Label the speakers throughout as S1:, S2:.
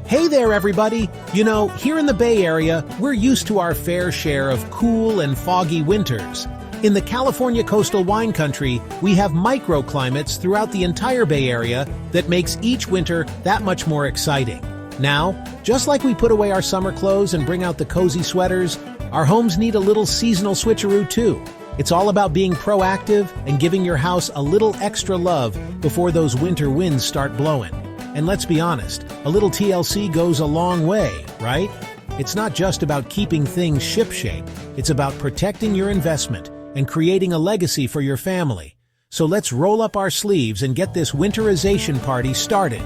S1: Hey there, everybody! You know, here in the Bay Area, we're used to our fair share of cool and foggy winters. In the California coastal wine country, we have microclimates throughout the entire Bay Area that makes each winter that much more exciting. Now, just like we put away our summer clothes and bring out the cozy sweaters, our homes need a little seasonal switcheroo too. It's all about being proactive and giving your house a little extra love before those winter winds start blowing. And let's be honest, a little TLC goes a long way, right? It's not just about keeping things shipshape. It's about protecting your investment and creating a legacy for your family. So let's roll up our sleeves and get this winterization party started.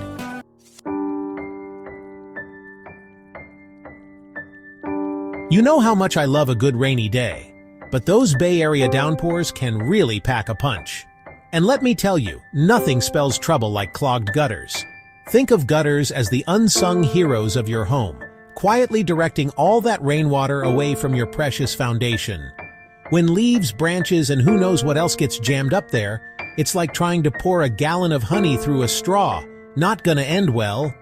S1: You know how much I love a good rainy day, but those Bay Area downpours can really pack a punch. And let me tell you, nothing spells trouble like clogged gutters. Think of gutters as the unsung heroes of your home, quietly directing all that rainwater away from your precious foundation. When leaves, branches, and who knows what else gets jammed up there, it's like trying to pour a gallon of honey through a straw. Not gonna end well.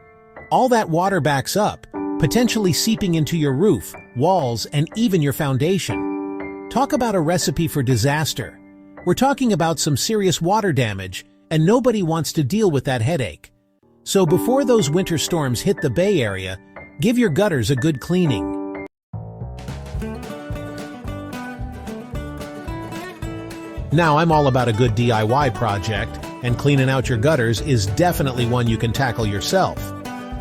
S1: All that water backs up, potentially seeping into your roof, walls, and even your foundation. Talk about a recipe for disaster. We're talking about some serious water damage, and nobody wants to deal with that headache. So before those winter storms hit the Bay Area, give your gutters a good cleaning. Now, I'm all about a good DIY project, and cleaning out your gutters is definitely one you can tackle yourself.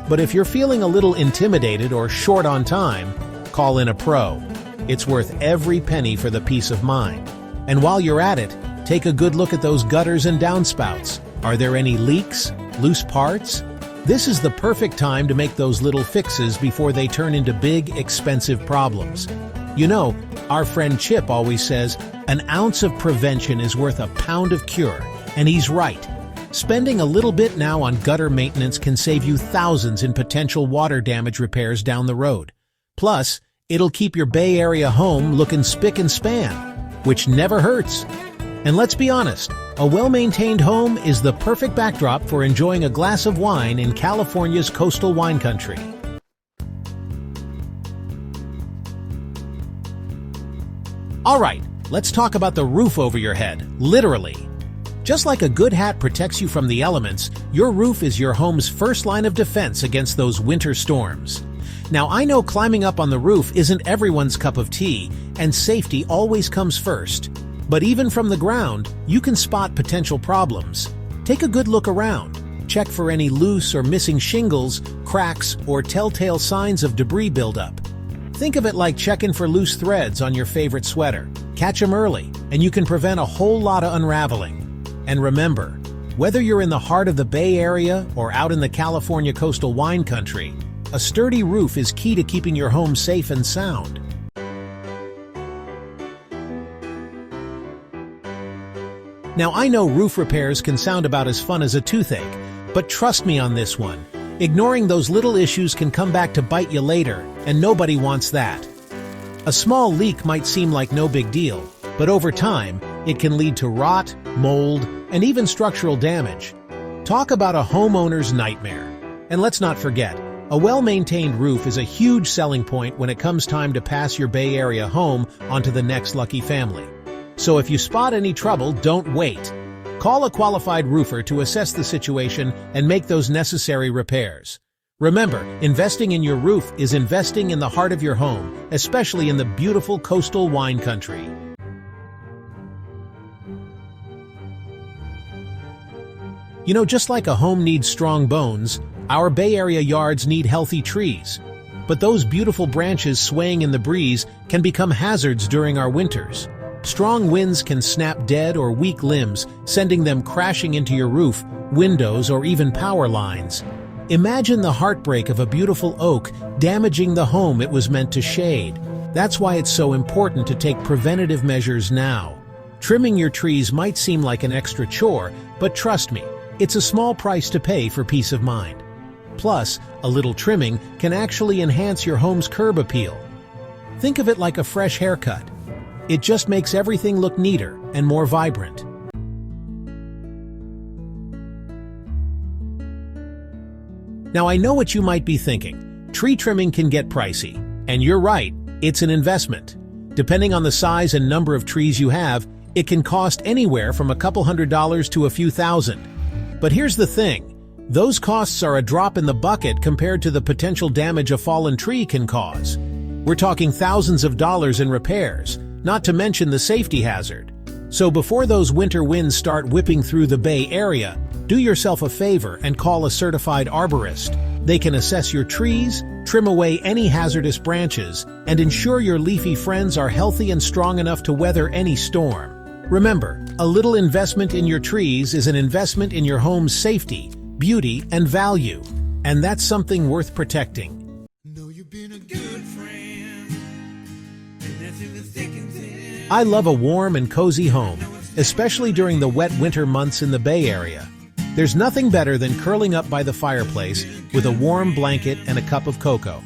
S1: But if you're feeling a little intimidated or short on time, call in a pro. It's worth every penny for the peace of mind. And while you're at it, take a good look at those gutters and downspouts. Are there any leaks? Loose parts? This is the perfect time to make those little fixes before they turn into big, expensive problems. You know, our friend Chip always says, an ounce of prevention is worth a pound of cure, and he's right. Spending a little bit now on gutter maintenance can save you thousands in potential water damage repairs down the road. Plus, it'll keep your Bay Area home looking spick and span, which never hurts. And let's be honest, a well-maintained home is the perfect backdrop for enjoying a glass of wine in California's coastal wine country. All right, let's talk about the roof over your head, literally. Just like a good hat protects you from the elements, your roof is your home's first line of defense against those winter storms. Now, I know climbing up on the roof isn't everyone's cup of tea, and safety always comes first. But even from the ground, you can spot potential problems. Take a good look around. Check for any loose or missing shingles, cracks, or telltale signs of debris buildup. Think of it like checking for loose threads on your favorite sweater. Catch them early, and you can prevent a whole lot of unraveling. And remember, whether you're in the heart of the Bay Area or out in the California coastal wine country, a sturdy roof is key to keeping your home safe and sound. Now, I know roof repairs can sound about as fun as a toothache, but trust me on this one. Ignoring those little issues can come back to bite you later, and nobody wants that. A small leak might seem like no big deal, but over time, it can lead to rot, mold, and even structural damage. Talk about a homeowner's nightmare. And let's not forget, a well-maintained roof is a huge selling point when it comes time to pass your Bay Area home onto the next lucky family. So if you spot any trouble, don't wait. Call a qualified roofer to assess the situation and make those necessary repairs. Remember, investing in your roof is investing in the heart of your home, especially in the beautiful coastal wine country. You know, just like a home needs strong bones, our Bay Area yards need healthy trees. But those beautiful branches swaying in the breeze can become hazards during our winters. Strong winds can snap dead or weak limbs, sending them crashing into your roof, windows, or even power lines. Imagine the heartbreak of a beautiful oak damaging the home it was meant to shade. That's why it's so important to take preventative measures now. Trimming your trees might seem like an extra chore, but trust me, it's a small price to pay for peace of mind. Plus, a little trimming can actually enhance your home's curb appeal. Think of it like a fresh haircut. It just makes everything look neater and more vibrant. Now I know what you might be thinking. Tree trimming can get pricey. And you're right, it's an investment. Depending on the size and number of trees you have, it can cost anywhere from a couple $100s to a few thousand. But here's the thing. Those costs are a drop in the bucket compared to the potential damage a fallen tree can cause. We're talking thousands of dollars in repairs, not to mention the safety hazard. So before those winter winds start whipping through the Bay Area, do yourself a favor and call a certified arborist. They can assess your trees, trim away any hazardous branches, and ensure your leafy friends are healthy and strong enough to weather any storm. Remember, a little investment in your trees is an investment in your home's safety, beauty, and value. And that's something worth protecting.
S2: You've been a good friend, and that's in the thick and thin.
S1: I love a warm and cozy home, especially during the wet winter months in the Bay Area. There's nothing better than curling up by the fireplace with a warm blanket and a cup of cocoa.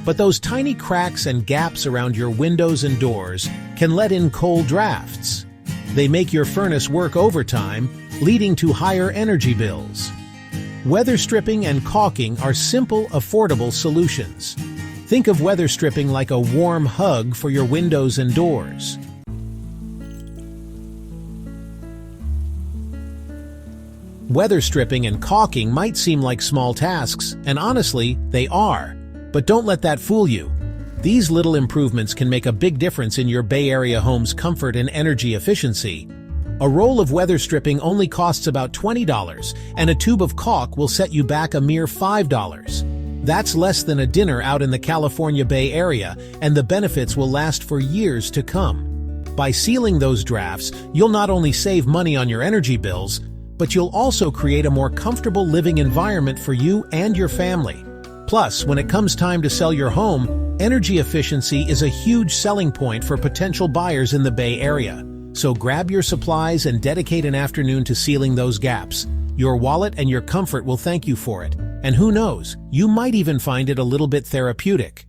S1: But those tiny cracks and gaps around your windows and doors can let in cold drafts. They make your furnace work overtime, leading to higher energy bills. Weather stripping and caulking are simple, affordable solutions. Think of weather stripping like a warm hug for your windows and doors. Weather stripping and caulking might seem like small tasks, and honestly, they are. But don't let that fool you. These little improvements can make a big difference in your Bay Area home's comfort and energy efficiency. A roll of weather stripping only costs about $20, and a tube of caulk will set you back a mere $5. That's less than a dinner out in the California Bay Area, and the benefits will last for years to come. By sealing those drafts, you'll not only save money on your energy bills, but you'll also create a more comfortable living environment for you and your family. Plus, when it comes time to sell your home, energy efficiency is a huge selling point for potential buyers in the Bay Area. So grab your supplies and dedicate an afternoon to sealing those gaps. Your wallet and your comfort will thank you for it. And who knows, you might even find it a little bit therapeutic.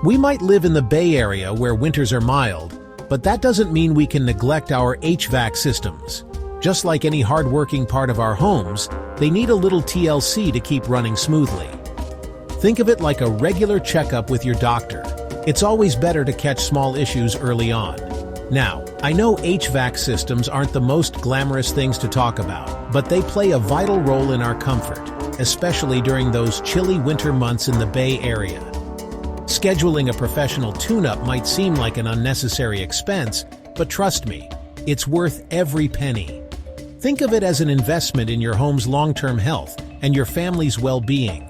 S1: We might live in the Bay Area where winters are mild, but that doesn't mean we can neglect our HVAC systems. Just like any hard-working part of our homes, they need a little TLC to keep running smoothly. Think of it like a regular checkup with your doctor. It's always better to catch small issues early on. Now, I know HVAC systems aren't the most glamorous things to talk about, but they play a vital role in our comfort, especially during those chilly winter months in the Bay Area. Scheduling a professional tune-up might seem like an unnecessary expense, but trust me, it's worth every penny. Think of it as an investment in your home's long-term health and your family's well-being.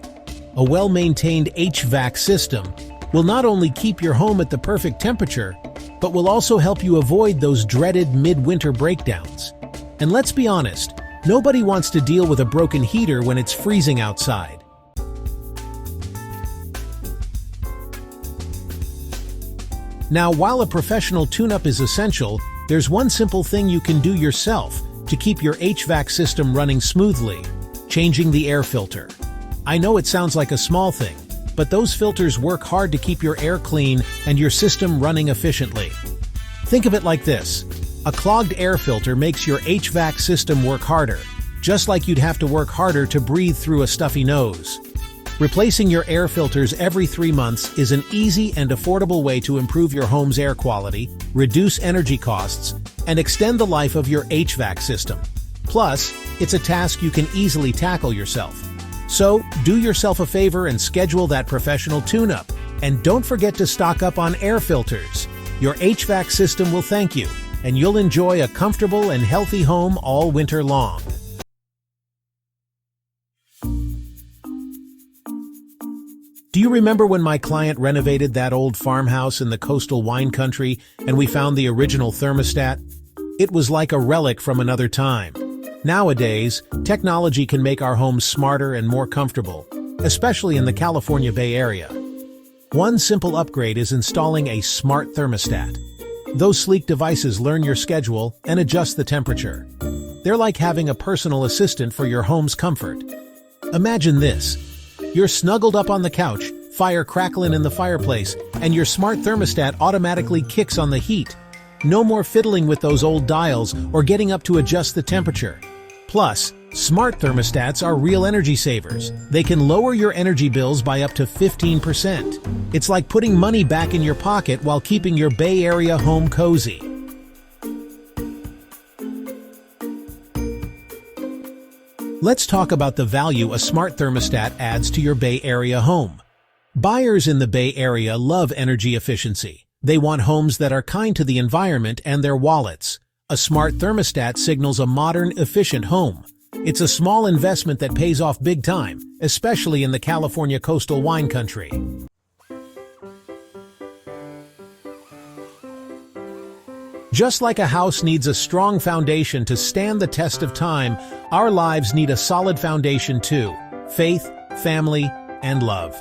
S1: A well-maintained HVAC system will not only keep your home at the perfect temperature, but will also help you avoid those dreaded midwinter breakdowns. And let's be honest, nobody wants to deal with a broken heater when it's freezing outside. Now, while a professional tune-up is essential, there's one simple thing you can do yourself to keep your HVAC system running smoothly: changing the air filter. I know it sounds like a small thing, but those filters work hard to keep your air clean and your system running efficiently. Think of it like this. A clogged air filter makes your HVAC system work harder, just like you'd have to work harder to breathe through a stuffy nose. Replacing your air filters every 3 months is an easy and affordable way to improve your home's air quality, reduce energy costs, and extend the life of your HVAC system. Plus, it's a task you can easily tackle yourself. So, do yourself a favor and schedule that professional tune-up. And don't forget to stock up on air filters. Your HVAC system will thank you, and you'll enjoy a comfortable and healthy home all winter long. Do you remember when my client renovated that old farmhouse in the coastal wine country and we found the original thermostat? It was like a relic from another time. Nowadays, technology can make our homes smarter and more comfortable, especially in the California Bay Area. One simple upgrade is installing a smart thermostat. Those sleek devices learn your schedule and adjust the temperature. They're like having a personal assistant for your home's comfort. Imagine this. You're snuggled up on the couch, fire crackling in the fireplace, and your smart thermostat automatically kicks on the heat. No more fiddling with those old dials or getting up to adjust the temperature. Plus, smart thermostats are real energy savers. They can lower your energy bills by up to 15%. It's like putting money back in your pocket while keeping your Bay Area home cozy. Let's talk about the value a smart thermostat adds to your Bay Area home. Buyers in the Bay Area love energy efficiency. They want homes that are kind to the environment and their wallets. A smart thermostat signals a modern, efficient home. It's a small investment that pays off big time, especially in the California coastal wine country. Just like a house needs a strong foundation to stand the test of time, our lives need a solid foundation too: faith, family, and love.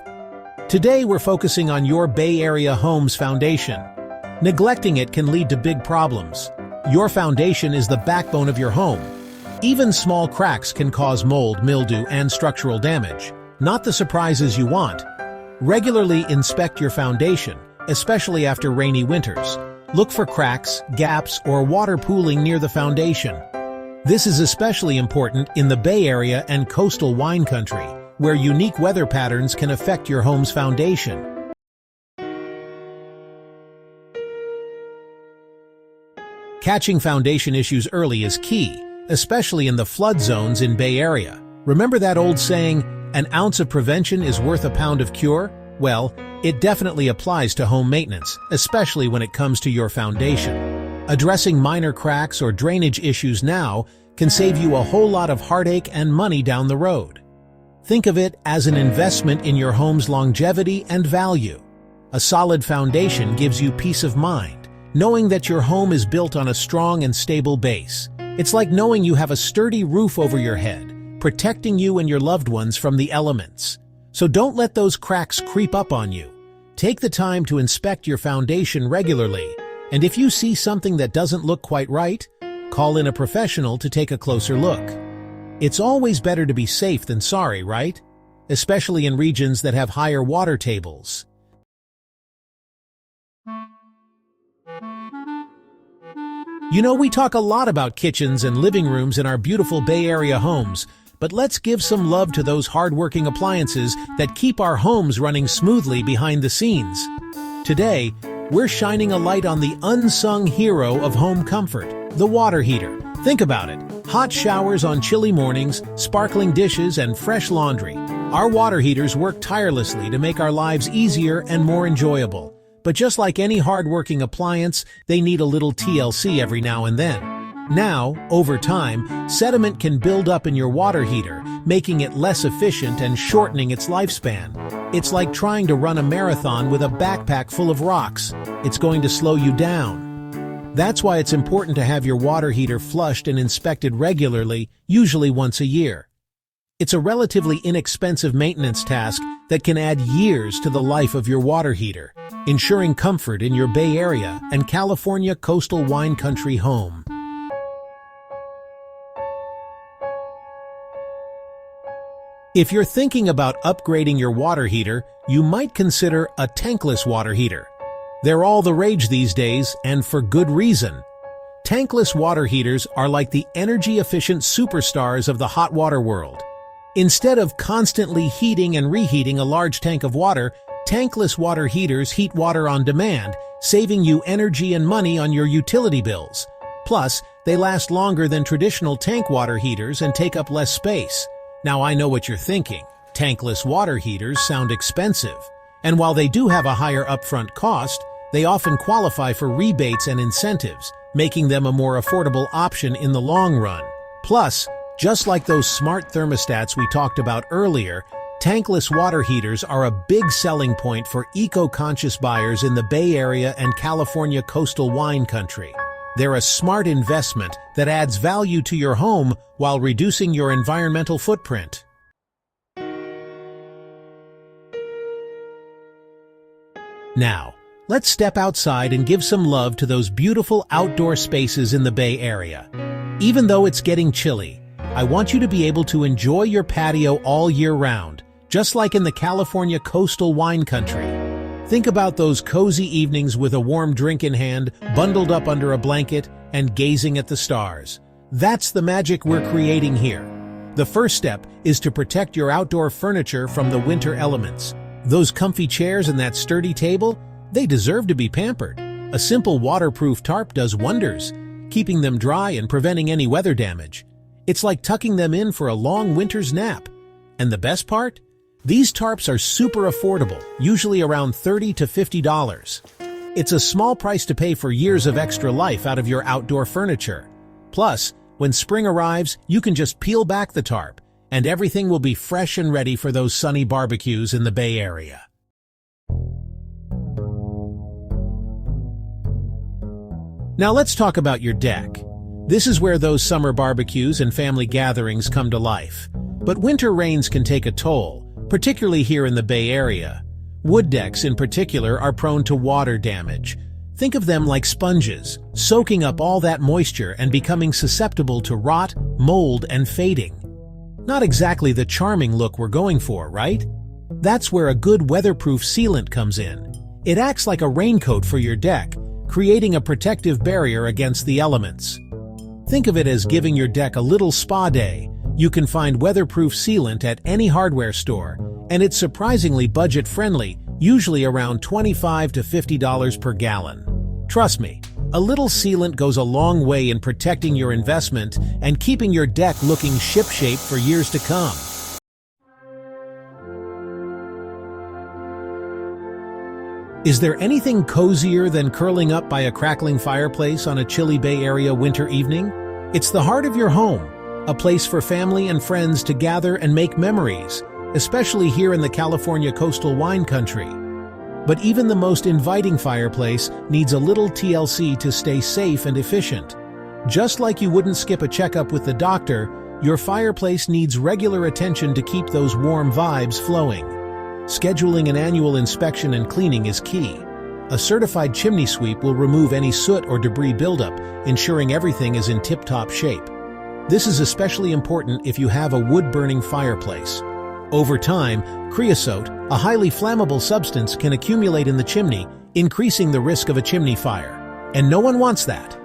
S1: Today we're focusing on your Bay Area home's foundation. Neglecting it can lead to big problems. Your foundation is the backbone of your home. Even small cracks can cause mold, mildew, and structural damage. Not the surprises you want. Regularly inspect your foundation, especially after rainy winters. Look for cracks, gaps, or water pooling near the foundation. This is especially important in the Bay Area and coastal wine country, where unique weather patterns can affect your home's foundation. Catching foundation issues early is key, especially in the flood zones in Bay Area. Remember that old saying, "An ounce of prevention is worth a pound of cure"? Well, it definitely applies to home maintenance, especially when it comes to your foundation. Addressing minor cracks or drainage issues now can save you a whole lot of heartache and money down the road. Think of it as an investment in your home's longevity and value. A solid foundation gives you peace of mind, knowing that your home is built on a strong and stable base. It's like knowing you have a sturdy roof over your head, protecting you and your loved ones from the elements. So don't let those cracks creep up on you. Take the time to inspect your foundation regularly, and if you see something that doesn't look quite right, call in a professional to take a closer look. It's always better to be safe than sorry, right? Especially in regions that have higher water tables. You know, we talk a lot about kitchens and living rooms in our beautiful Bay Area homes, but let's give some love to those hard-working appliances that keep our homes running smoothly behind the scenes. Today, we're shining a light on the unsung hero of home comfort, the water heater. Think about it. Hot showers on chilly mornings, sparkling dishes, and fresh laundry. Our water heaters work tirelessly to make our lives easier and more enjoyable. But just like any hard-working appliance, they need a little TLC every now and then. Now, over time, sediment can build up in your water heater, making it less efficient and shortening its lifespan. It's like trying to run a marathon with a backpack full of rocks. It's going to slow you down. That's why it's important to have your water heater flushed and inspected regularly, usually once a year. It's a relatively inexpensive maintenance task that can add years to the life of your water heater, ensuring comfort in your Bay Area and California coastal wine country home. If you're thinking about upgrading your water heater, you might consider a tankless water heater. They're all the rage these days, and for good reason. Tankless water heaters are like the energy-efficient superstars of the hot water world. Instead of constantly heating and reheating a large tank of water, tankless water heaters heat water on demand, saving you energy and money on your utility bills. Plus, they last longer than traditional tank water heaters and take up less space. Now I know what you're thinking. Tankless water heaters sound expensive. And while they do have a higher upfront cost, they often qualify for rebates and incentives, making them a more affordable option in the long run. Plus, just like those smart thermostats we talked about earlier, tankless water heaters are a big selling point for eco-conscious buyers in the Bay Area and California coastal wine country. They're a smart investment that adds value to your home while reducing your environmental footprint. Now, let's step outside and give some love to those beautiful outdoor spaces in the Bay Area. Even though it's getting chilly, I want you to be able to enjoy your patio all year round, just like in the California coastal wine country. Think about those cozy evenings with a warm drink in hand, bundled up under a blanket, and gazing at the stars. That's the magic we're creating here. The first step is to protect your outdoor furniture from the winter elements. Those comfy chairs and that sturdy table, they deserve to be pampered. A simple waterproof tarp does wonders, keeping them dry and preventing any weather damage. It's like tucking them in for a long winter's nap. And the best part? These tarps are super affordable, usually around $30 to $50. It's a small price to pay for years of extra life out of your outdoor furniture. Plus, when spring arrives, you can just peel back the tarp, and everything will be fresh and ready for those sunny barbecues in the Bay Area. Now let's talk about your deck. This is where those summer barbecues and family gatherings come to life. But winter rains can take a toll, particularly here in the Bay Area. Wood decks in particular are prone to water damage. Think of them like sponges, soaking up all that moisture and becoming susceptible to rot, mold, and fading. Not exactly the charming look we're going for, right? That's where a good weatherproof sealant comes in. It acts like a raincoat for your deck, creating a protective barrier against the elements. Think of it as giving your deck a little spa day. You can find weatherproof sealant at any hardware store, and it's surprisingly budget-friendly, usually around $25 to $50 per gallon. Trust me, a little sealant goes a long way in protecting your investment and keeping your deck looking shipshape for years to come. Is there anything cozier than curling up by a crackling fireplace on a chilly Bay Area winter evening? It's the heart of your home, a place for family and friends to gather and make memories, especially here in the California coastal wine country. But even the most inviting fireplace needs a little TLC to stay safe and efficient. Just like you wouldn't skip a checkup with the doctor, your fireplace needs regular attention to keep those warm vibes flowing. Scheduling an annual inspection and cleaning is key. A certified chimney sweep will remove any soot or debris buildup, ensuring everything is in tip-top shape. This is especially important if you have a wood-burning fireplace. Over time, creosote, a highly flammable substance, can accumulate in the chimney, increasing the risk of a chimney fire. And no one wants that.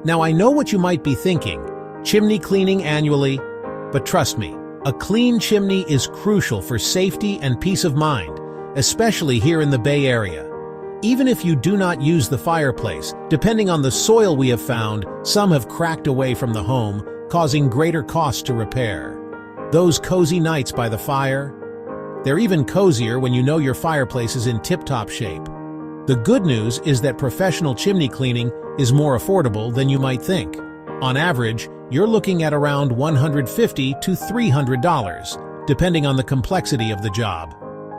S1: Now I know what you might be thinking. Chimney cleaning annually, but trust me, a clean chimney is crucial for safety and peace of mind, especially here in the Bay Area. Even if you do not use the fireplace, depending on the soil we have found, some have cracked away from the home, causing greater costs to repair. Those cozy nights by the fire, they're even cozier when you know your fireplace is in tip-top shape. The good news is that professional chimney cleaning is more affordable than you might think. On average, you're looking at around $150 to $300, depending on the complexity of the job.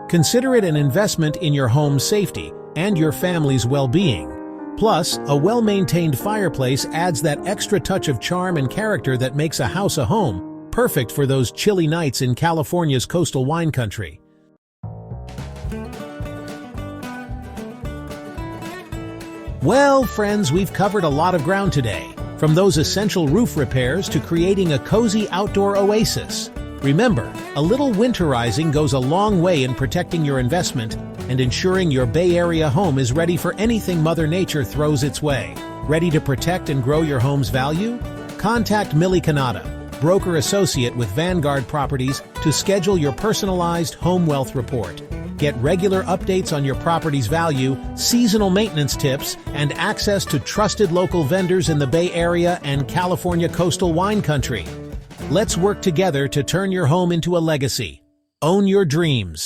S1: Consider it an investment in your home's safety and your family's well-being. Plus, a well-maintained fireplace adds that extra touch of charm and character that makes a house a home, perfect for those chilly nights in California's coastal wine country. Well, friends, we've covered a lot of ground today. From those essential roof repairs to creating a cozy outdoor oasis. Remember, a little winterizing goes a long way in protecting your investment and ensuring your Bay Area home is ready for anything Mother Nature throws its way. Ready to protect and grow your home's value? Contact Millie Canada, broker associate with Vanguard Properties, to schedule your personalized home wealth report. Get regular updates on your property's value, seasonal maintenance tips, and access to trusted local vendors in the Bay Area and California coastal wine country. Let's work together to turn your home into a legacy. Own your dreams.